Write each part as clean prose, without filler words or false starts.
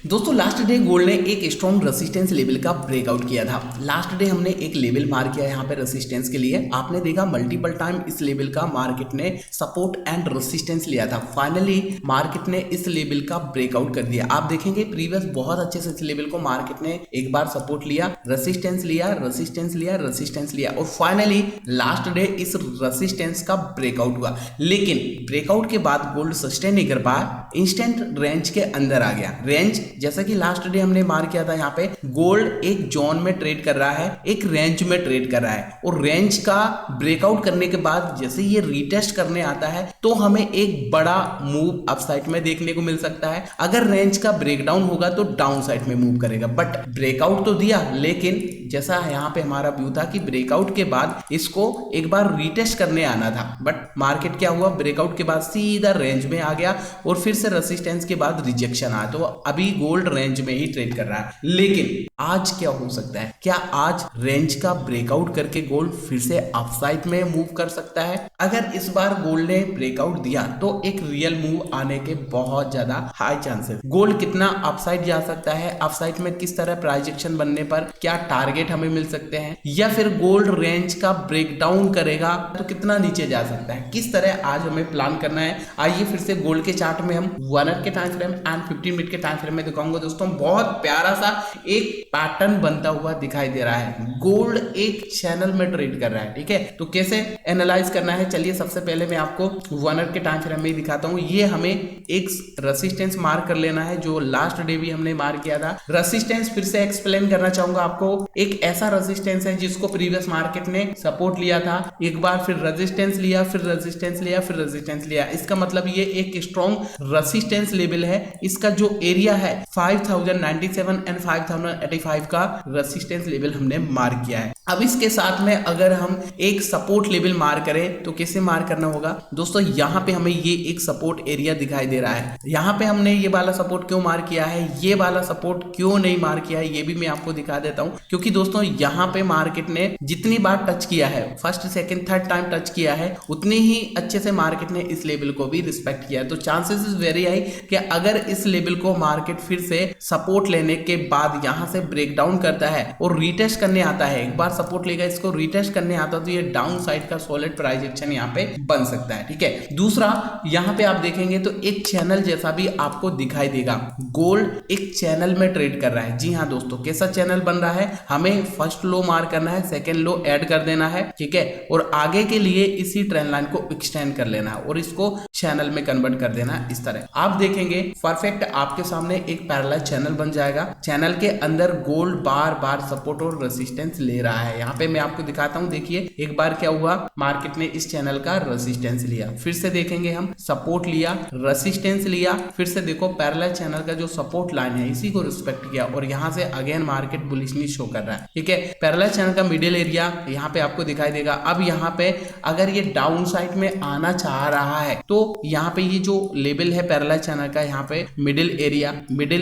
दोस्तों last day gold ने एक स्ट्रॉन्ग रेसिस्टेंस लेवल का ब्रेकआउट किया था। लास्ट डे हमने एक लेवल मार किया यहाँ पे रेसिस्टेंस के लिए। आपने देखा मल्टीपल टाइम इस लेवल का मार्केट ने सपोर्ट एंड रेसिस्टेंस लिया था। फाइनली मार्केट ने इस लेवल का ब्रेकआउट कर दिया। आप देखेंगे प्रीवियस बहुत अच्छे से इस लेवल को मार्केट ने एक बार सपोर्ट लिया, रेसिस्टेंस लिया, रेसिस्टेंस लिया, रेसिस्टेंस लिया और फाइनली लास्ट डे इस रेसिस्टेंस का ब्रेकआउट हुआ। लेकिन ब्रेकआउट के बाद गोल्ड सस्टेन नहीं कर पाया, इंस्टेंट रेंज के अंदर आ गया। रेंज जैसा कि लास्ट डे हमने मार किया था, यहाँ पे गोल्ड एक जोन में ट्रेड कर रहा है, एक रेंज में ट्रेड कर रहा है और रेंज का ब्रेकआउट करने के बाद जैसे ये रीटेस्ट करने आता है तो हमें एक बड़ा मूव अपसाइड में देखने को मिल सकता है। अगर रेंज का ब्रेकडाउन होगा तो डाउन साइड में मूव करेगा, बट ब्रेकआउट तो दिया, लेकिन जैसा यहाँ पे हमारा व्यू था कि ब्रेकआउट के बाद इसको एक बार रीटेस्ट करने आना था, बट मार्केट क्या हुआ, ब्रेकआउट के बाद सीधा रेंज में आ गया और फिर से रेसिस्टेंस के बाद रिजेक्शन आया। तो अभी गोल्ड रेंज में ही ट्रेड कर रहा है। लेकिन आज क्या हो सकता है, क्या आज रेंज का ब्रेकआउट करके गोल्ड फिर से अपसाइड में मूव कर सकता है? अगर इस बार गोल्ड ने ब्रेकआउट दिया तो एक रियल मूव आने के बहुत ज्यादा हाई चांसेस। गोल्ड कितना अपसाइड जा सकता है, अपसाइड में किस तरह प्राइजेक्शन बनने पर क्या टारगेट हमें मिल सकते हैं, या फिर गोल्ड रेंज का ब्रेकडाउन करेगा तो कितना नीचे जा सकता है, किस तरह आज हमें प्लान करना है। आइए फिर से गोल्ड के चार्ट में हम 1 आवर के टाइम फ्रेम एंड 15 मिनट के टाइम फ्रेम में दिखाऊंगा। दोस्तों बहुत प्यारा सा एक पैटर्न बनता हुआ दिखाई दे रहा है। गोल्ड एक चैनल में ट्रेड कर रहा है, ठीक है। तो कैसे एनालाइज करना है, चलिए सबसे पहले मैं आपको 1 आवर के टाइम फ्रेम में दिखाता हूं। ये हमें एक रेसिस्टेंस मार्क कर लेना है जो लास्ट डे भी हमने मार्क किया था। रेसिस्टेंस फिर से एक्सप्लेन करना चाहूंगा आपको, एक ऐसा रेसिस्टेंस है जिसको प्रीवियस मार्केट ने सपोर्ट लिया था, एक बार फिर रेजिस्टेंस लिया, फिर रेजिस्टेंस लिया, फिर रेजिस्टेंस लिया। इसका मतलब ये एक स्ट्रॉन्ग रेसिस्टेंस लेवल है। इसका जो एरिया है 5097 एंड 5085 का रेसिस्टेंस लेवल हमने मार्क किया है। अब इसके साथ में अगर हम एक सपोर्ट लेवल मार्क करें तो कैसे मार्क करना होगा दोस्तों, यहाँ पे हमें ये एक सपोर्ट एरिया दिखाई दे रहा है। यहाँ पे हमने ये वाला सपोर्ट क्यों मार्क किया है, ये वाला सपोर्ट क्यों नहीं मार्क किया है, ये भी मैं आपको दिखा देता हूँ। क्योंकि दोस्तों यहाँ पे मार्केट ने जितनी बार टच किया है, first second third time touch किया है, उतनी ही अच्छे से मार्केट ने इस लेवल को भी रिस्पेक्ट किया है। तो चांसेस इज वेरी हाई कि अगर इस लेवल को मार्केट फिर से सपोर्ट लेने के बाद यहाँ से ब्रेकडाउन करता है और रीटेस्ट करने आता है, एक बार सपोर्ट लेगा, इसको रीटेस्ट करने आता तो ये डाउन साइड का सॉलिड प्राइस एक्शन यहाँ पे बन सकता है, ठीक है। दूसरा यहाँ पे आप देखेंगे तो एक चैनल जैसा भी आपको दिखाई देगा। गोल्ड एक चैनल में ट्रेड कर रहा है। जी हाँ दोस्तों, कैसा चैनल बन रहा है, हमें फर्स्ट लो मार्क करना है, सेकेंड लो ऐड कर देना है, ठीक है, और आगे के लिए इसी ट्रेंड लाइन को एक्सटेंड कर लेना है और इसको चैनल में कन्वर्ट कर देना है। इस तरह आप देखेंगे परफेक्ट आपके सामने एक पैरेलल चैनल बन जाएगा। चैनल के अंदर गोल्ड बार बार सपोर्ट और रेसिस्टेंस ले रहा है। यहाँ पे मैं आपको दिखाता हूँ, देखिए एक बार क्या हुआ, मार्केट ने इस चैनल का रेसिस्टेंस लिया, फिर से देखेंगे हम सपोर्ट लिया, रेसिस्टेंस लिया, फिर से देखो पैरेलल चैनल का जो सपोर्ट लाइन है इसी को रिस्पेक्ट किया और यहाँ से अगेन मार्केट बुलिशली शो कर रहा है, ठीक है। पैरेलल चैनल का मिडिल एरिया यहाँ पे आपको दिखाई देगा। अब यहाँ पे अगर ये डाउन साइड में आना चाह रहा है तो यहाँ पे ये जो लेवल है पैरेलल चैनल का, यहाँ पे मिडिल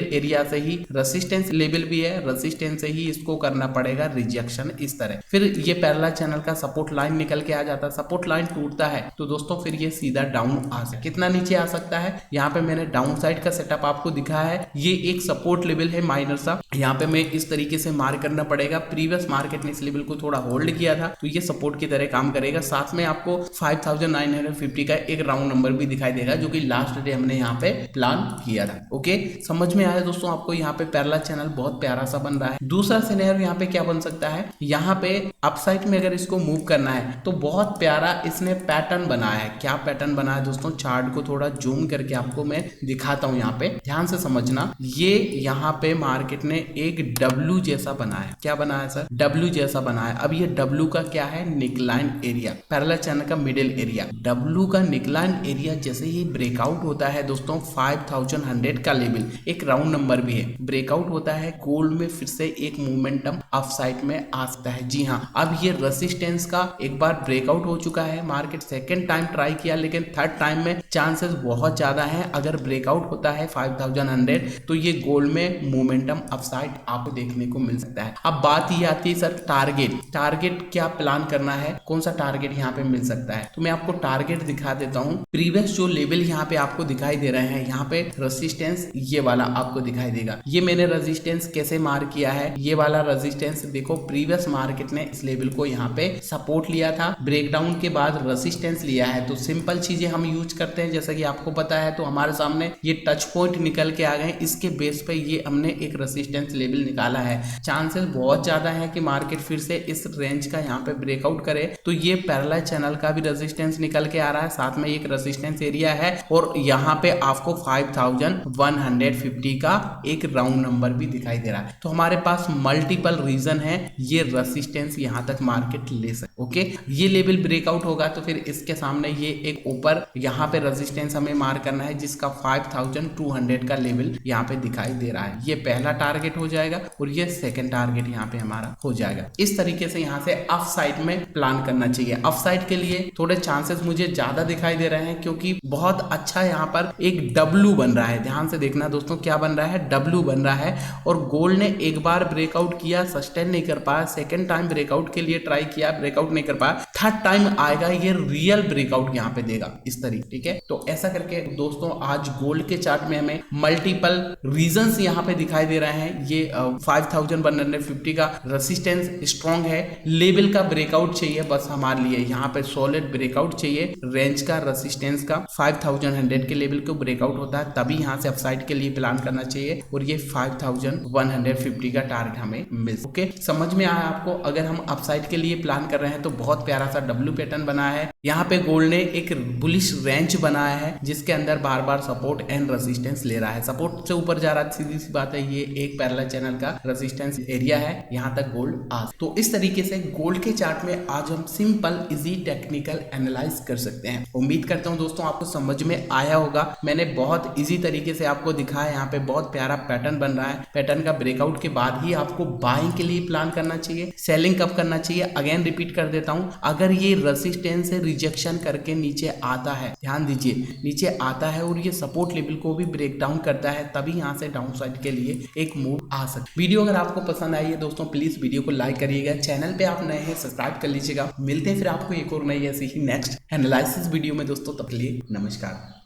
एरिया से ही रेसिस्टेंस लेवल भी है, रेसिस्टेंस से ही इसको करना पड़ेगा रिजेक्शन। इस तरह फिर ये पैरेलल चैनल का सपोर्ट लाइन निकल के आ जाता है, सपोर्ट लाइन टूटता है तो दोस्तों फिर ये सीधा डाउन आ सकता है। कितना नीचे आ सकता है, यहाँ पे मैंने डाउन साइड का सेटअप आपको दिखाया है। ये एक सपोर्ट लेवल है माइनर सा, यहाँ पे मैं इस तरीके से मार्क करना पड़ेगा। प्रीवियस मार्केट ने इस लेवल को थोड़ा होल्ड किया था तो ये सपोर्ट की तरह काम करेगा। साथ में आपको 5950 का एक राउंड नंबर भी दिखाई देगा जो कि लास्ट डे हमने यहाँ पे प्लान किया था। ओके, समझ में आया दोस्तों आपको, यहाँ पे पैरेलल चैनल बहुत प्यारा सा बन रहा है। दूसरा सिनेरियो यहाँ पे क्या बन सकता है, यहाँ पे अपसाइड में अगर इसको मूव करना है तो बहुत प्यारा इसने पैटर्न बनाया है। क्या पैटर्न बनाया है दोस्तों, चार्ट को थोड़ा जूम करके आपको मैं दिखाता हूँ, यहाँ पे ध्यान से समझना। ये यहाँ पे मार्केट ने एक डब्ल्यू जैसा बनाया है। क्या बनाया सर, डब्ल्यू जैसा बनाया। अब ये डब्ल्यू का क्या है, निकलाइन एरिया, पैरेलल चैनल का मिडिल एरिया। डब्ल्यू का निकलाइन एरिया जैसे ही ब्रेकआउट होता है दोस्तों 5100 का लेवल, एक राउंड नंबर भी है, ब्रेकआउट होता है, गोल्ड में फिर से एक मोमेंटम अपसाइड में आ सकता है। जी हाँ, अब ये रेसिस्टेंस का एक बार ब्रेकआउट हो चुका है, मार्केट सेकेंड टाइम ट्राई किया लेकिन थर्ड टाइम में चांसेस बहुत ज्यादा है अगर ब्रेकआउट होता है 5100 तो ये गोल्ड में मोमेंटम अपसाइड आपको देखने को मिल सकता है। अब बात ये आती है सर टारगेट क्या प्लान करना है, कौन सा टारगेट यहाँ पे मिल सकता है। तो मैं आपको टारगेट दिखा देता हूँ। प्रीवियस जो लेवल यहाँ पे आपको दिखाई दे रहे हैं, यहाँ पे रेजिस्टेंस ये वाला आपको दिखाई देगा। ये मैंने रेजिस्टेंस कैसे मार्क किया है, ये वाला रेजिस्टेंस देखो प्रीवियस मार्केट ने इस लेवल को यहाँ पे सपोर्ट लिया था, ब्रेकडाउन के बाद रेजिस्टेंस लिया है। तो सिंपल चीजें हम यूज करते हैं, जैसा कि आपको पता है। तो हमारे सामने ये टच पॉइंट निकल के आ गए, इसके बेस पे ये हमने एक रेजिस्टेंस लेवल निकाला है। चांसेस बहुत ज्यादा है कि मार्केट फिर से इस रेंज का यहाँ पे ब्रेकआउट करे। तो ये पैरेलल चैनल का भी रेजिस्टेंस निकल के आ रहा है, साथ में एक रेजिस्टेंस एरिया है और यहाँ पे आपको 5150 का एक राउंड नंबर भी दिखाई दे रहा है। तो हमारे पास मल्टीपल रीजन है ये रेजिस्टेंस यहाँ तक मार्केट ले सकते। ओके, ये लेवल ब्रेकआउट होगा तो फिर इसके सामने ये एक ऊपर यहाँ पे रेजिस्टेंस हमें मार करना है, जिसका 5200 का लेवल यहाँ पे दिखाई दे रहा है। ये पहला टारगेट हो जाएगा और ये सेकंड टारगेट यहाँ पे हमारा हो जाएगा। इस तरीके से यहाँ से अप साइड में प्लान करना चाहिए। अप साइड के लिए थोड़े चांसेस मुझे ज्यादा दिखाई दे रहे हैं, क्योंकि बहुत अच्छा यहाँ पर एक W बन रहा है। ध्यान से देखना दोस्तों, क्या बन रहा है, W बन रहा है। और गोल्ड ने एक बार ब्रेकआउट किया, सस्टेन नहीं कर पाया, सेकेंड टाइम ब्रेकआउट के लिए ट्राई किया, ब्रेकआउट नहीं कर पाया, थर्ड टाइम आएगा ये रियल ब्रेकआउट यहाँ पे देगा इस तरीके। ठीक है, तो ऐसा करके दोस्तों आज गोल्ड के चार्ट में हमें मल्टीपल रीजंस यहाँ पे दिखाई दे रहे हैं। ये 5150 का रेजिस्टेंस स्ट्रॉन्ग है, लेवल का ब्रेकआउट चाहिए बस हमारे लिए, यहाँ पे सॉलिड ब्रेकआउट चाहिए रेंज का, रेजिस्टेंस का 5100 के लेवल को ब्रेकआउट होता है तभी यहाँ से अपसाइड के लिए प्लान करना चाहिए। और ये 5150 का टारगेट हमें मिल। ओके, समझ में आया आपको? अगर हम अपसाइड के लिए प्लान कर रहे हैं तो बहुत प्यारा सा W पैटर्न बना है। यहाँ पे गोल्ड ने एक बुलिश रेंज बनाया है, जिसके अंदर बार बार सपोर्ट एंड रेजिस्टेंस ले रहा है। सपोर्ट से ऊपर जा रहा है, सीधी सी बात है, ये एक पैरेलल चैनल का रेजिस्टेंस एरिया है, यहाँ तक गोल्ड आ। तो इस तरीके से गोल्ड के चार्ट में आज हम सिंपल इजी टेक्निकल एनालाइज कर सकते हैं। उम्मीद करता हूँ दोस्तों आपको समझ में आया होगा। मैंने बहुत इजी तरीके से आपको दिखाया, यहाँ पे बहुत प्यारा पैटर्न बन रहा है। पैटर्न का ब्रेकआउट के बाद ही आपको बाइंग के लिए प्लान करना चाहिए, सेलिंग कब करना चाहिए अगेन रिपीट कर देता हूं। अगर ये रेजिस्टेंस से रिजेक्शन करके नीचे आता है, ध्यान दीजिए, नीचे आता है और ये सपोर्ट लेवल को भी ब्रेक डाउन करता है, तभी यहां से डाउन साइड के लिए एक मूव आ सकता है। वीडियो अगर आपको पसंद आई है दोस्तों, प्लीज वीडियो को लाइक करिएगा, चैनल पे आप नए हैं सब्सक्राइब कर लीजिएगा। मिलते हैं फिर आपको एक और नई ऐसी ही नेक्स्ट एनालिसिस वीडियो में दोस्तों, तब के लिए नमस्कार।